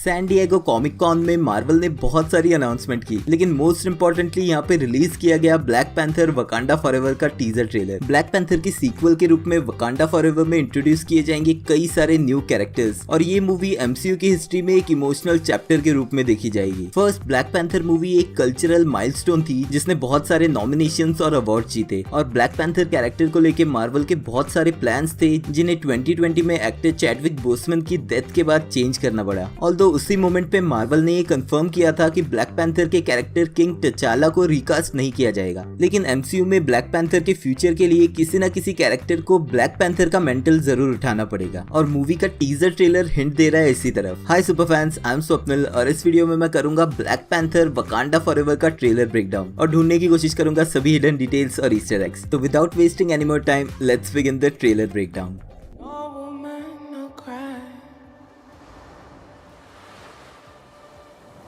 San Diego comic cone में Marvel ने बहुत सारी अनाउंसमेंट की, लेकिन मोस्ट इंपॉर्टेंटली यहाँ पे रिलीज किया गया ब्लैक पैंथर वकांडा फॉरएवर का टीजर ट्रेलर। ब्लैक पैंथर की सीक्वल के रूप में वकांडा फॉरएवर में इंट्रोड्यूस किए जाएंगे कई सारे न्यू कैरेक्टर्स और ये मूवी एमसीयू की हिस्ट्री में एक इमोशनल चैप्टर के रूप में देखी जाएगी। फर्स्ट ब्लैक पैंथर मूवी एक कल्चरल माइलस्टोन थी जिसने बहुत सारे नॉमिनेशंस और अवार्ड जीते और ब्लैक पैंथर कैरेक्टर को लेके मार्वल के बहुत सारे प्लान्स थे जिन्हें 2020 में एक्टर चैडविक बोसमैन की डेथ के बाद चेंज करना पड़ा। ऑल्दो उसी मोमेंट पे मार्वल ने ये कंफर्म किया था कि ब्लैक पैंथर के कैरेक्टर किंग टचाला को रिकास्ट नहीं किया जाएगा, लेकिन एमसीयू में ब्लैक पैंथर के फ्यूचर के लिए किसी न किसी कैरेक्टर को ब्लैक पैंथर का मेंटल जरूर उठाना पड़ेगा और मूवी का टीजर ट्रेलर हिंट दे रहा है इसी तरफ। Hi super fans, I am Swapnil और इस वीडियो में मैं करूंगा ब्लैक पैंथर वकांडा फॉरएवर का ट्रेलर ब्रेकडाउन और ढूंढने की कोशिश करूंगा सभी हिडन डिटेल्स और ईस्टर एग्स। तो without wasting any more time, let's begin the trailer breakdown.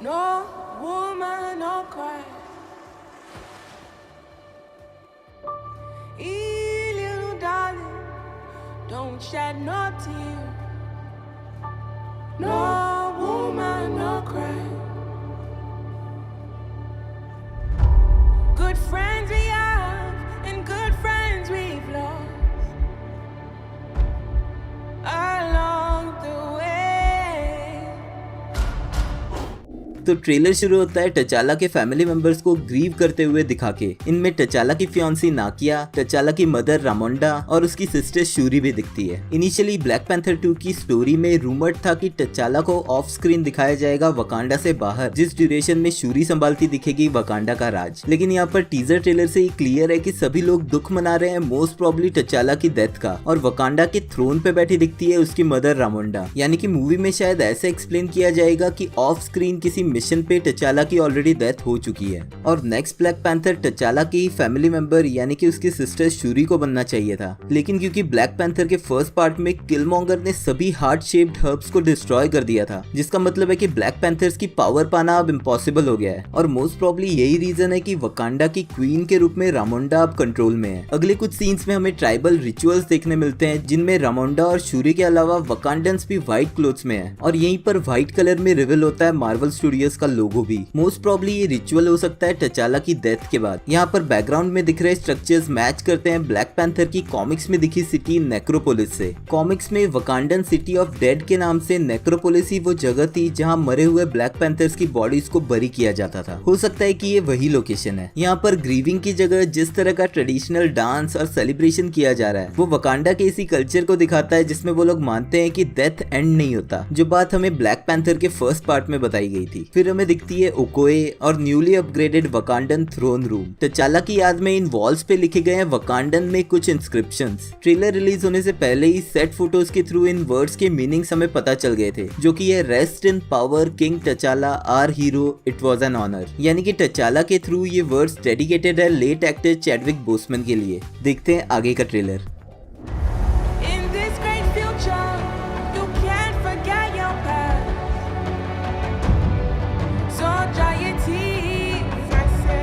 No woman, no cry. Hey, little darling, don't shed no tear. No woman, no cry. Good friends we have and good friends we've lost along the way. तो trailer शुरू होता है टचाला के family members को grieve करते हुए दिखा के। इनमें टचाला की फियांसी नाकिया, टचाला की मदर रामोंडा और उसकी सिस्टर शूरी भी दिखती है। इनिशियली ब्लैक पैंथर 2 की स्टोरी में रूमर्ड था कि टचाला को ऑफ स्क्रीन दिखाया जाएगा वकांडा से बाहर, जिस ड्यूरेशन में शूरी संभालती दिखेगी वकांडा का राज। लेकिन यहाँ पर टीजर ट्रेलर से ही क्लियर है कि सभी लोग दुख मना रहे हैं मोस्ट प्रॉब्ली टचाला की डेथ का और वकांडा के थ्रोन पे बैठी दिखती है उसकी मदर रामोंडा। यानी कि मूवी में शायद ऐसे एक्सप्लेन किया जाएगा कि ऑफ स्क्रीन किसी मिशन पे टचाला की ऑलरेडी डेथ हो चुकी है और नेक्स्ट ब्लैक पैंथर टचाला की फैमिली मेंबर यानी कि उसकी सिस्टर शूरी को बनना चाहिए था। लेकिन क्योंकि ब्लैक पैंथर के फर्स्ट पार्ट में किलमॉन्गर ने सभी हार्ट शेप्ड हर्ब्स को डिस्ट्रॉय कर दिया था, जिसका मतलब है कि ब्लैक पैंथर्स की पावर पाना अब इम्पॉसिबल हो गया है और मोस्ट प्रॉब्ली यही रीजन है कि वकांडा की क्वीन के रूप में रामोंडा अब कंट्रोल में है। अगले कुछ सीन्स में हमें ट्राइबल रिचुअल्स देखने मिलते हैं जिनमें रामोंडा और शूरी के अलावा वकांडन्स भी व्हाइट क्लोथ्स में है और यहीं पर व्हाइट कलर में रिवील होता है मार्वल स्टूडियोज का लोगो भी। मोस्ट प्रॉब्ली ये रिचुअल हो सकता है टचाला की डेथ के बाद। यहाँ पर बैकग्राउंड में दिख रहे स्ट्रक्चर्स मैच करते हैं ब्लैक पैंथर की कॉमिक्स में दिखी सिटी नेक्रोपोलिस से। कॉमिक्स में वकांडन सिटी ऑफ डेड के नाम से नेक्रोपोलिस ही वो जगह थी जहाँ मरे हुए ब्लैक पैंथर्स की बॉडीज को बरी किया जाता था। हो सकता है कि ये वही लोकेशन है। यहाँ पर ग्रीविंग की जगह जिस तरह का ट्रेडिशनल डांस और सेलिब्रेशन किया जा रहा है वो वकांडा के इसी कल्चर को दिखाता है जिसमें वो लोग मानते हैं कि डेथ एंड नहीं होता, जो बात हमें ब्लैक पैंथर के फर्स्ट पार्ट में बताई गई थी। फिर हमें दिखती है ओकोए और न्यूली अपग्रेडेड वकांडन थ्रोन रूम। टचाला की याद में इन वॉल्स पे लिखे गए हैं वकांडन में कुछ इंस्क्रिप्शंस। ट्रेलर रिलीज होने से पहले ही सेट फोटोज के थ्रू इन वर्ड्स के मीनिंग्स हमें पता चल गए थे, जो कि ये rest in power king T'Challa our hero, it was an honour. यानी कि टचाला के थ्रू ये वर्ड्स डेडिकेटेड है लेट एक्टर चैडविक बोसमैन के लिए। देखते हैं आगे का trailer. In this great future, you can't forget your past. So dry your tears, I say.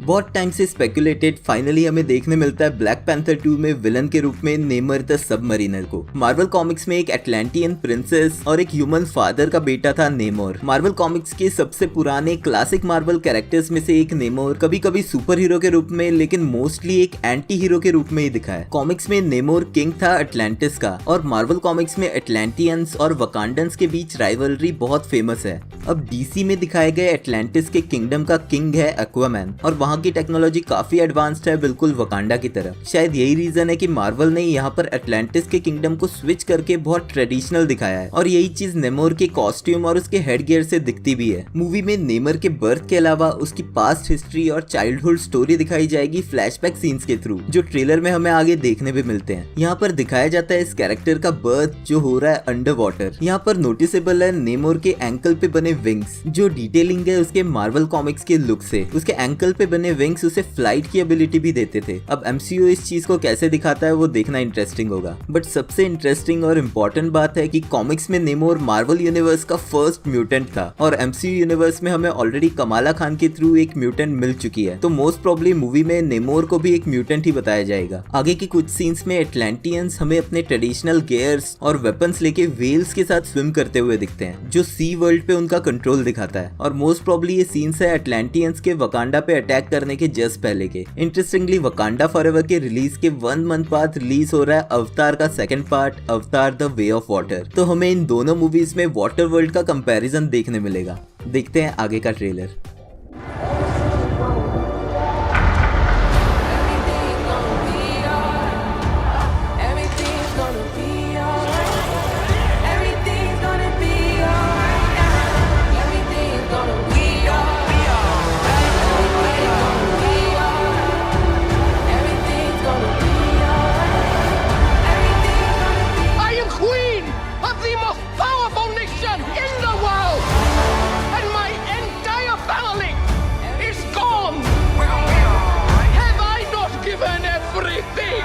बहुत टाइम से स्पेकुलेटेड फाइनली हमें देखने मिलता है ब्लैक पैंथर 2 में विलन के रूप में नेमर द सबमरीनर को। मार्वल कॉमिक्स में एक एटलांटियन प्रिंसेस और एक ह्यूमन फादर का बेटा था नेमोर। मार्वल कॉमिक्स के सबसे पुराने क्लासिक मार्वल कैरेक्टर्स में से एक नेमोर कभी कभी सुपर हीरो के रूप में लेकिन मोस्टली एक एंटी हीरो के रूप में ही दिखा है। कॉमिक्स में नेमोर किंग था अटलांटिस का और मार्वल कॉमिक्स में अटलांटियंस और वकांडन्स के बीच राइवलरी बहुत फेमस है। अब डीसी में दिखाए गए अटलांटिस के किंगडम का किंग है एक्वामैन और वहाँ की टेक्नोलॉजी काफी एडवांस्ड है, बिल्कुल वकांडा की तरह। शायद यही रीजन है कि मार्वल ने यहाँ पर अटलांटिस के किंगडम को स्विच करके बहुत ट्रेडिशनल दिखाया है और यही चीज नेमोर के कॉस्ट्यूम और उसके हेड गियर से दिखती भी है। मूवी में नेमर के बर्थ के अलावा उसकी पास्ट हिस्ट्री और चाइल्डहुड स्टोरी दिखाई जाएगी फ्लैशबैक सीन्स के थ्रू, जो ट्रेलर में हमें आगे देखने भी मिलते हैं। यहाँ पर दिखाया जाता है इस कैरेक्टर का बर्थ जो हो रहा है अंडर वाटर। यहाँ पर नोटिसेबल है नेमोर के एंकल पे बने विंग्स, जो डिटेलिंग है उसके मार्वल कॉमिक्स के लुक से। उसके एंकल पे बने बने विंग्स उसे फ्लाइट की एबिलिटी भी देते थे। अब MCU इस चीज को कैसे दिखाता है वो देखना इंटरेस्टिंग होगा। बट सबसे इंटरेस्टिंग और इम्पोर्टेंट बात है कि कॉमिक्स में नेमोर मार्वल यूनिवर्स का फर्स्ट म्यूटेंट था और MCU यूनिवर्स में हमें ऑलरेडी कमाला खान के थ्रू एक म्यूटेंट मिल चुकी है, तो मोस्ट प्रॉब्ली मूवी में नेमोर को भी एक म्यूटेंट ही बताया जाएगा। आगे की कुछ सीन्स में एटलांटियंस हमें अपने ट्रेडिशनल गियर्स और वेपन्स लेके वेल्स के साथ स्विम करते हुए दिखते हैं, जो सी वर्ल्ड पे उनका कंट्रोल दिखाता है। और मोस्ट प्रॉब्ली ये सीन्स है एटलांटियंस के वकांडा पे अटैक करने के जस्ट पहले के। इंटरेस्टिंगली वकांडा फॉरएवर के रिलीज के 1 मंथ बाद रिलीज हो रहा है अवतार का सेकंड पार्ट, अवतार द वे ऑफ वाटर। तो हमें इन दोनों मूवीज में वाटर वर्ल्ड का कंपैरिजन देखने मिलेगा। देखते हैं आगे का trailer. Everything's gonna be alright. Everything's gonna be alright now. Everything's gonna be alright. Everything's gonna be alright. Everything's gonna be alright. Everything's gonna be. I am queen of the most powerful nation in the world, and my entire family is gone. Have I not given everything?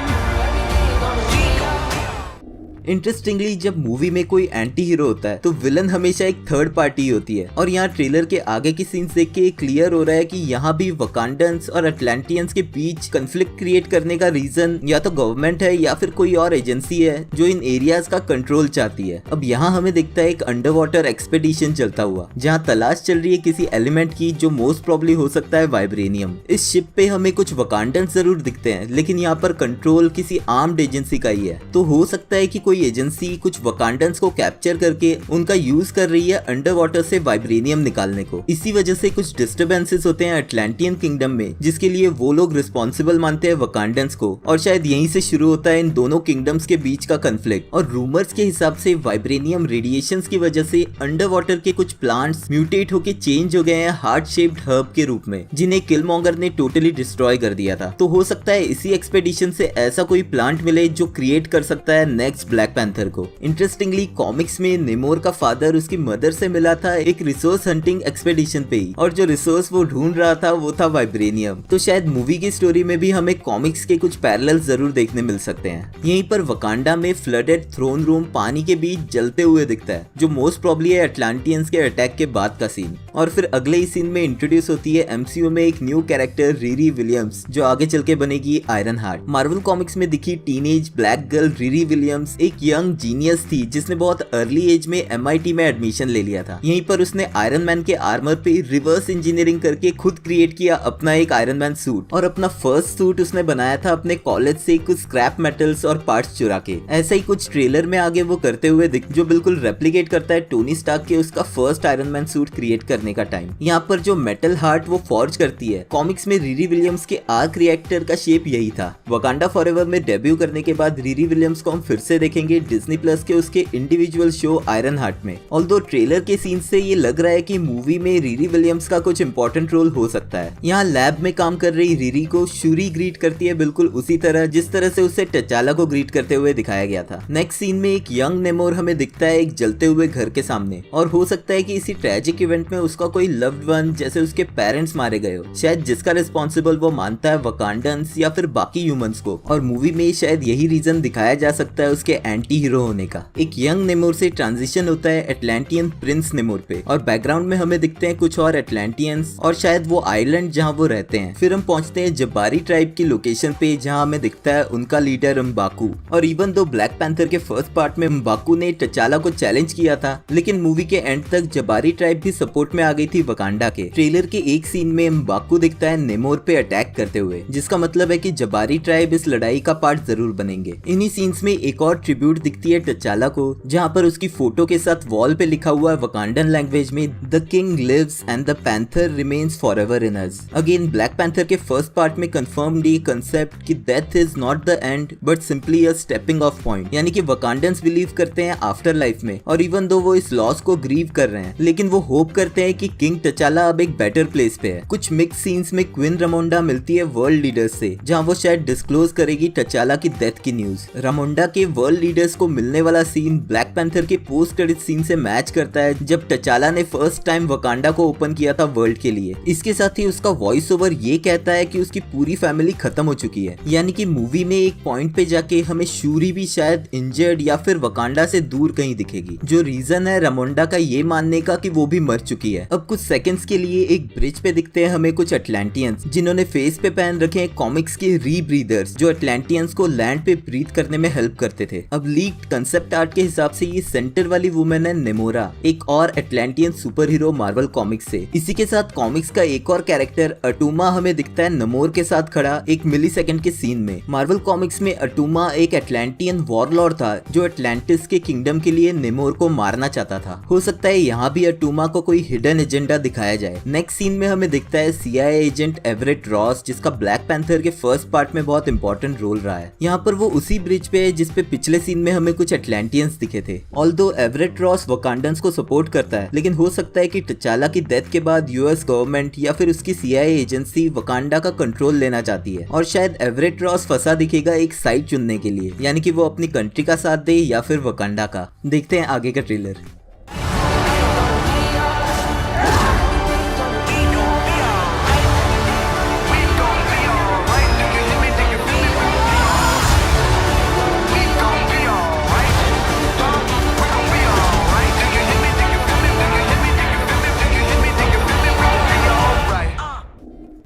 Interestingly जब movie में कोई anti hero होता है तो villain हमेशा एक third party होती है, और यहाँ ट्रेलर के आगे की सीन्स देख के क्लियर हो रहा है कि यहाँ भी वकांडन्स और अटलांटियंस के बीच कंफ्लिक्ट क्रिएट करने का रीजन या तो गवर्नमेंट है या फिर कोई और एजेंसी है जो इन एरियाज का कंट्रोल चाहती है। अब यहाँ हमें दिखता है एक अंडर वाटर एक्सपेडिशन चलता हुआ, जहाँ तलाश चल रही है किसी एलिमेंट की जो मोस्ट प्रॉब्ली हो सकता है वाइब्रेनियम। इस शिप पे हमें कुछ वकांडन्स जरूर दिखते हैं, लेकिन यहाँ पर कंट्रोल किसी आर्म्ड एजेंसी का ही है। तो हो सकता है कि कोई एजेंसी कुछ वकांडन्स को कैप्चर करके उनका यूज कर रही है अंडर वाटर से वाइब्रेनियम निकालने को। इसी वजह से कुछ डिस्टर्बेंसेस होते हैं अटलांटियन किंगडम में, जिसके लिए वो लोग रिस्पॉन्सिबल मानते हैं वकांडन्स को, और शायद यहीं से शुरू होता है इन दोनों किंगडम्स के बीच का कंफ्लिक्ट। और रूमर्स के हिसाब से वाइब्रेनियम रेडिएशंस की वजह से अंडर वाटर के कुछ प्लांट्स म्यूटेट होके चेंज हो गए हैं हार्ट शेप्ड हर्ब के रूप में, जिन्हें किलमॉन्गर ने टोटली डिस्ट्रॉय कर दिया था। तो हो सकता है इसी एक्सपेडिशन से ऐसा कोई प्लांट मिले जो क्रिएट कर सकता है नेक्स्ट ब्लैक पैंथर को। इंटरेस्टिंगली कॉमिक्स में नेमोर का फादर उसकी मदर से मिला था एक रिसोर्स हंटिंग एक्सपेडिशन पे ही, और जो रिसोर्स वो ढूंढ रहा था वो था वाइब्रेनियम। तो शायद मूवी की स्टोरी में भी हमें कॉमिक्स के कुछ पैरेलल्स जरूर देखने मिल सकते हैं। यहीं पर वकांडा में फ्लडेड थ्रोन रूम पानी के बीच जलते हुए दिखता है, जो मोस्ट प्रॉब्ली है अटलांटियंस के अटैक के बाद का सीन। और फिर अगले ही सीन में इंट्रोड्यूस होती है MCU में एक न्यू कैरेक्टर रिरी विलियम्स, जो आगे चल के बनेगी आयरन हार्ट। मार्वल कॉमिक्स में दिखी teenage black girl Riri Williams एक यंग जीनियस थी जिसने बहुत अर्ली एज में MIT में एडमिशन ले लिया था। यहीं पर उसने आयरन मैन के आर्मर पे रिवर्स इंजीनियरिंग करके खुद क्रिएट किया अपना एक आयरन मैन सूट, और अपना फर्स्ट सूट उसने बनाया था अपने कॉलेज से कुछ स्क्रैप मेटल्स और पार्ट्स चुरा के। ऐसा ही कुछ ट्रेलर में आगे वो करते हुए जो बिल्कुल रेप्लिकेट करता है टोनी स्टार्क के उसका first iron man suit create करने का टाइम। यहाँ पर जो मेटल हार्ट वो फॉर्ज करती है, कॉमिक्स में रिरी विलियम्स के आर्क रिएक्टर का शेप यही था। वकांडा फॉरएवर में डेब्यू करने के बाद रिरी विलियम्स को हम फिर से देखेंगे डिज्नी प्लस के उसके इंडिविजुअल शो आयरन हार्ट में। ऑल्दो ट्रेलर के सीन से ये लग रहा है कि मूवी में रिरी विलियम्स का कुछ इंपॉर्टेंट रोल हो सकता है। यहाँ लैब में काम कर रही रिरी को शूरी ग्रीट करती है बिल्कुल उसी तरह जिस तरह से उसे टचाला को ग्रीट करते हुए दिखाया गया था। नेक्स्ट सीन में एक यंग नेमोर हमें दिखता है एक जलते हुए घर के सामने, और हो सकता है कि इसी ट्रेजिक इवेंट में उसका कोई लव्ड वन जैसे उसके पेरेंट्स मारे गए हो, शायद जिसका रिस्पॉन्सिबल वो मानता है वकांडन्स या फिर बाकी ह्यूमंस को। और मूवी में शायद यही रीजन दिखाया जा सकता है उसके एंटी हीरो होने का। एक यंग नेमोर से ट्रांजिशन होता है एटलांटियन प्रिंस नेमोर पे, और बैकग्राउंड में हमें दिखते हैं कुछ और एटलांटियंस और शायद वो आइलैंड जहाँ वो रहते हैं। फिर हम पहुंचते हैं जबारी ट्राइब की लोकेशन पे, जहाँ हमें दिखता है उनका लीडर म्बाकू। और इवन दो ब्लैक पैंथर के फर्स्ट पार्ट में म्बाकू ने टचाला को चैलेंज किया था, लेकिन मूवी के एंड तक जबारी ट्राइब भी सपोर्ट में आ गई थी वकांडा के। ट्रेलर के एक सीन में म्बाकू दिखता है नेमोर पे अटैक करते हुए, जिसका मतलब है कि जबारी ट्राइब इस लड़ाई का पार्ट जरूर बनेंगे। इन्हीं सीन्स में एक और ट्रिब्यूट दिखती है टचाला को, जहाँ पर उसकी फोटो के साथ वॉल पे लिखा हुआ है वकांडन लैंग्वेज में the king lives and the panther remains forever in us. Again Black Panther के फर्स्ट पार्ट में कंफर्म्ड ये कंसेप्ट कि death is not the end but simply a stepping off point, यानी कि वकांडन्स बिलीव करते हैं after life में, और इवन दो वो इस लॉस को ग्रीव कर रहे हैं, लेकिन वो होप करते हैं कि किंग टचाला अब एक बेटर प्लेस पे है। कुछ मिक्स सीन्स में क्वीन रामोंडा मिलती है वर्ल्ड लीडर्स से, जहाँ वो शायद डिस्क्लोज करेगी टचाला की डेथ की न्यूज। रामोंडा के वर्ल्ड लीडर्स को मिलने वाला सीन ब्लैक पैंथर के पोस्ट क्रेडिट सीन से मैच करता है जब टचाला ने फर्स्ट टाइम वकांडा को ओपन किया था वर्ल्ड के लिए। इसके साथ ही उसका वॉइस ओवर ये कहता है कि उसकी पूरी फैमिली खत्म हो चुकी है, यानी कि मूवी में एक पॉइंट पे जाके हमें शूरी भी शायद इंजर्ड या फिर वकांडा से दूर कहीं दिखेगी, जो रीजन है रामोंडा का ये मानने का कि वो भी मर चुकी है। अब कुछ सेकंड्स के लिए एक ब्रिज पे दिखते हैं हमें कुछ अटलांटियंस जिन्होंने फेस पे पहन रखे हैं कॉमिक्स के रीब्रीदर्स जो अटलांटियंस को लैंड पे ब्रीथ करने में हेल्प करते थे। अब लीक्ड कंसेप्ट आर्ट के हिसाब से ये सेंटर वाली वुमेन है नेमोरा, एक और Atlantean super hero Marvel comics से। इसी के साथ कॉमिक्स का एक और कैरेक्टर अटूमा हमें दिखता है नमोर के साथ खड़ा एक मिलीसेकंड के सीन में। मार्वल कॉमिक्स में अटूमा एक अटलांटियन वॉरलॉर्ड था जो अटलांटिस के किंगडम के लिए नेमोर को मारना चाहता था। हो सकता है यहाँ भी अटूमा को कोई हिडन एजेंडा दिखाया जाए। नेक्स्ट सीन में हमें दिखता है CIA एजेंट एवरेट रॉस, जिसका ब्लैक पैंथर के फर्स्ट पार्ट में बहुत इंपॉर्टेंट रोल रहा है। यहाँ पर वो उसी ब्रिज पे है जिस पे पिछले सीन में हमें कुछ अटलांटियंस दिखे थे। ऑल्दो एवरेट रॉस वकांडन्स को सपोर्ट करता है, लेकिन हो सकता है कि टचाला की डेथ के बाद US गवर्नमेंट या फिर उसकी CIA एजेंसी वकांडा का कंट्रोल लेना चाहती है और शायद एवरेट रॉस फंसा दिखेगा एक साइड चुनने के लिए, यानी कि वो अपनी कंट्री का साथ दे या फिर वकांडा का। देखते हैं आगे का ट्रेलर।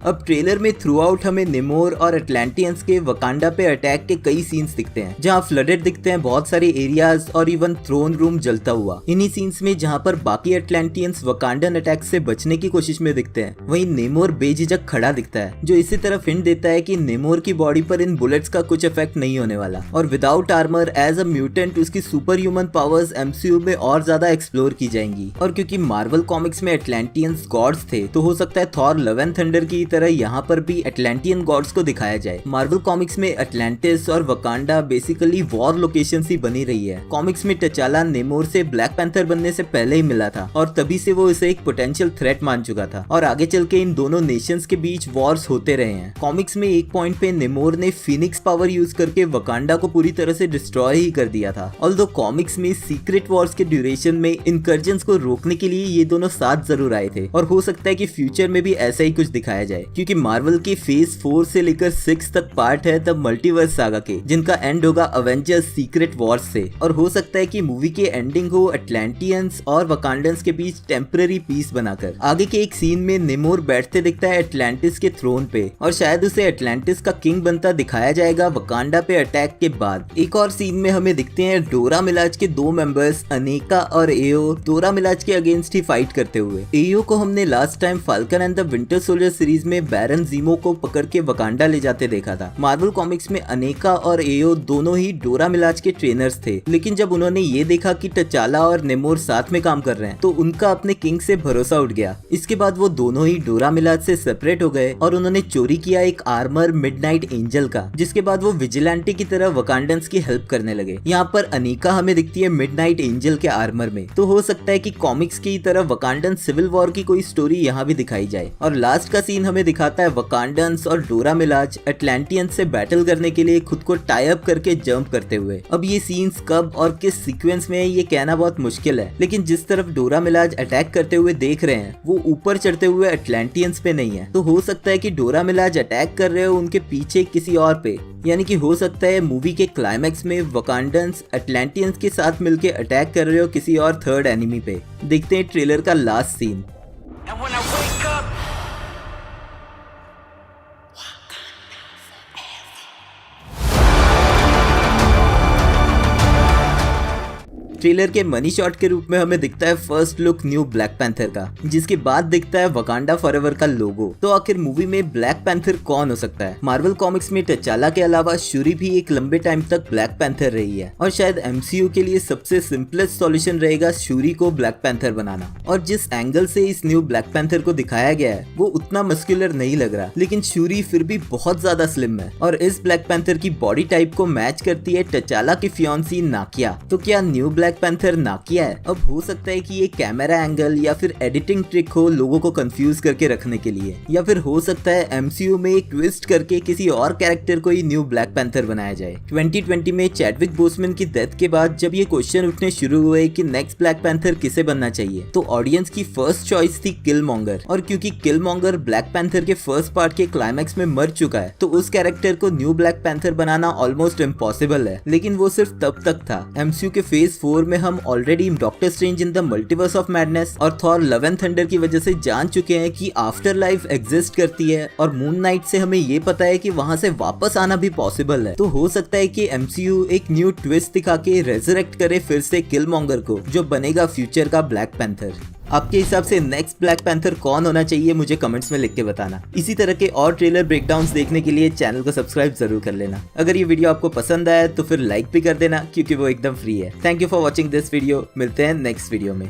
अब ट्रेलर में थ्रू आउट हमें नेमोर और अटलांटियंस के वकांडा पे अटैक के कई सीन्स दिखते हैं, जहां फ्लडेड दिखते हैं बहुत सारे एरियाज और इवन थ्रोन रूम जलता हुआ। इन्हीं सीन्स में जहां पर बाकी अटलांटियंस वकांडन अटैक से बचने की कोशिश में दिखते हैं, वहीं नेमोर बेझिझक खड़ा दिखता है, जो इसी तरफ हिंट देता है कि नेमोर की बॉडी पर इन बुलेट्स का कुछ इफेक्ट नहीं होने वाला और without armour as a mutant उसकी सुपर ह्यूमन पावर्स MCU में और ज्यादा एक्सप्लोर की जाएंगी। और क्योंकि मार्वल कॉमिक्स में अटलांटियंस गॉड्स थे, तो हो सकता है थॉर लव एंड थंडर की तरह यहाँ पर भी अटलांटियन गॉड्स को दिखाया जाए। मार्वल कॉमिक्स में अटलांटिस और वकांडा बेसिकली वॉर लोकेशन ही बनी रही है। कॉमिक्स में टचाला नेमोर से ब्लैक पैंथर बनने से पहले ही मिला था और तभी से वो इसे एक पोटेंशियल थ्रेट मान चुका था और आगे चल के इन दोनों नेशंस के बीच वॉर्स होते रहे हैं। कॉमिक्स में एक पॉइंट पे नेमोर ने फिनिक्स पावर यूज करके वकांडा को पूरी तरह से डिस्ट्रॉय ही कर दिया था। ऑल्दो कॉमिक्स में सीक्रेट वॉर्स के ड्यूरेशन में इनकर्जन्स को रोकने के लिए ये दोनों साथ जरूर आए थे और हो सकता है कि फ्यूचर में भी ऐसा ही कुछ दिखाया जाए, क्योंकि मार्वल के फेज 4 से लेकर 6 तक पार्ट है तब मल्टीवर्स सागा के, जिनका एंड होगा अवेंजर्स सीक्रेट वॉर्स से। और हो सकता है कि मूवी के एंडिंग हो अटलांटियंस और वकांडन्स के बीच टेम्पररी पीस बनाकर। आगे के एक सीन में नेमोर बैठते दिखता है अटलांटिस के थ्रोन पे और शायद उसे अटलांटिस का किंग बनता दिखाया जाएगा वकांडा पे अटैक के बाद। एक और सीन में हमें दिखते हैं डोरा मिलाज के 2 मेंबर्स अनेका और एओ डोरा मिलाज के अगेंस्ट ही फाइट करते हुए। एओ को हमने last time falcon and the winter soldier series में बैरन जीमो को पकड़ के वकांडा ले जाते देखा था। मार्वल कॉमिक्स में अनेका और एओ दोनों ही डोरा मिलाज के ट्रेनर्स थे, लेकिन जब उन्होंने ये देखा कि टचाला और नेमोर साथ में काम कर रहे हैं तो उनका अपने किंग से भरोसा उठ गया। इसके बाद वो दोनों ही डोरा मिलाज से सेपरेट हो गए और उन्होंने चोरी किया एक आर्मर मिडनाइट एंजल का, जिसके बाद वो विजिलेंटे की तरह वकांडन्स की हेल्प करने लगे। यहाँ पर अनीका हमें दिखती है मिडनाइट एंजल के आर्मर में, तो हो सकता है कि कॉमिक्स की तरह वकांडन सिविल वॉर की कोई स्टोरी यहाँ भी दिखाई जाए। और लास्ट का सीन हमें दिखाता है वकांडन्स और डोरा मिलाज अटलांटियंस से बैटल करने के लिए खुद को टाई अप करके जंप करते हुए। अब ये सीन्स कब और किस सीक्वेंस में है ये कहना बहुत मुश्किल है, लेकिन जिस तरफ डोरा मिलाज अटैक करते हुए देख रहे हैं वो ऊपर चढ़ते हुए अटलांटियंस पे नहीं है, तो हो सकता है कि डोरा मिलाज अटैक कर रहे हो उनके पीछे किसी और पे, यानी कि हो सकता है मूवी के क्लाइमैक्स में वकांडन्स अटलांटियंस के साथ मिलके अटैक कर रहे हो किसी और थर्ड एनिमी पे। देखते हैं ट्रेलर का लास्ट सीन। ट्रेलर के मनी शॉट के रूप में हमें दिखता है first look new black panther का, जिसके बाद दिखता है वकांडा फॉरएवर का लोगो। तो आखिर मूवी में ब्लैक पैंथर कौन हो सकता है? मार्वल कॉमिक्स में टचाला के अलावा शूरी भी एक लंबे टाइम तक ब्लैक पैंथर रही है और शायद MCU के लिए सबसे सिंपलेस्ट सॉल्यूशन रहेगा शूरी को ब्लैक पैंथर बनाना। और जिस एंगल से इस न्यू ब्लैक पैंथर को दिखाया गया है वो उतना मस्कुलर नहीं लग रहा, लेकिन शूरी फिर भी बहुत ज्यादा स्लिम है और इस ब्लैक पैंथर की बॉडी टाइप को मैच करती है टचाला की फियांसी नाकिया। तो क्या न्यू ब्लैक ब्लैक पैंथर ना किया है। अब हो सकता है कि ये कैमरा एंगल या फिर एडिटिंग ट्रिक हो लोगों को कंफ्यूज करके रखने के लिए, या फिर हो सकता है एमसीयू में एक ट्विस्ट करके किसी और कैरेक्टर को ही न्यू ब्लैक पैंथर बनाया जाए। 2020 में चैडविक बोसमैन की डेथ के बाद जब ये क्वेश्चन उठने शुरू हुए कि नेक्स्ट ब्लैक पैंथर किसे बनना चाहिए, तो ऑडियंस की फर्स्ट चॉइस थी किलमॉन्गर। और क्योंकि किलमॉन्गर ब्लैक पैंथर के फर्स्ट पार्ट के क्लाइमैक्स में मर चुका है, तो उस कैरेक्टर को न्यू ब्लैक पैंथर बनाना ऑलमोस्ट इम्पॉसिबल है। लेकिन वो सिर्फ तब तक था। एमसीयू के फेज 4 में हम already doctor strange in the multiverse of madness और थॉर लव एंड थंडर की वजह से जान चुके हैं कि आफ्टर लाइफ एग्जिस्ट करती है, और मून नाइट से हमें ये पता है कि वहां से वापस आना भी पॉसिबल है। तो हो सकता है कि एमसीयू एक न्यू ट्विस्ट दिखा के रेजरेक्ट करे फिर से किलमॉन्गर को, जो बनेगा फ्यूचर का ब्लैक पैंथर। आपके हिसाब से नेक्स्ट ब्लैक पैंथर कौन होना चाहिए मुझे कमेंट्स में लिख के बताना। इसी तरह के और ट्रेलर ब्रेकडाउन्स देखने के लिए चैनल को सब्सक्राइब जरूर कर लेना। अगर ये वीडियो आपको पसंद आया तो फिर लाइक भी कर देना, क्योंकि वो एकदम फ्री है। Thank you for watching this video. मिलते हैं नेक्स्ट वीडियो में।